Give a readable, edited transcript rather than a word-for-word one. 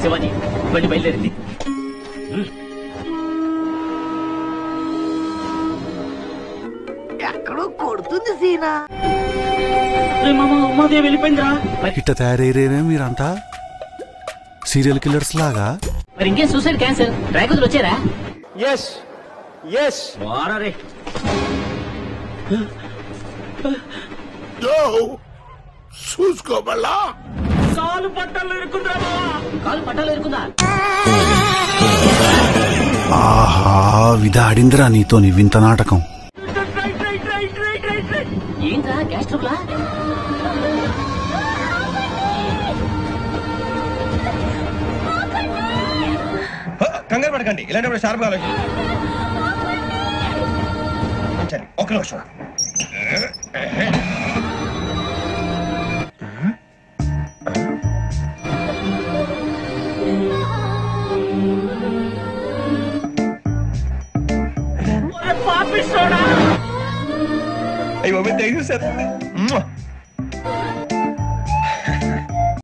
శివాజీ బండి బయలుదేరింది. ఎక్కడో కొడుతుంది సీనా. ఉమాదేవి వెళ్ళిపోయిందిరా. ఇట్ట తయారయ్యేనే మీరంతా సీరియల్ కిల్లర్స్ లాగా. మరి ఇంకేం సూసైడ్ క్యాన్సర్ డ్రాగన్లు వచ్చారా? ఎస్ ఎస్ వారే చూసుకోబల్లా కాలు పట్టాలు ఇరుకుందా. కాలు పట్టాలు ఇరుకుందా? ఆహా విధాడిందిరా నీతో నీ వింత నాటకం. ఏంట్రా గ్యాస్ ట్రబులా? కంగారు పడకండి, ఇలాంటప్పుడు షార్ప్గా ఆలోచించండి. ఒక నిమిషం. అయ్యో థ్యాంక్ యూ సార్.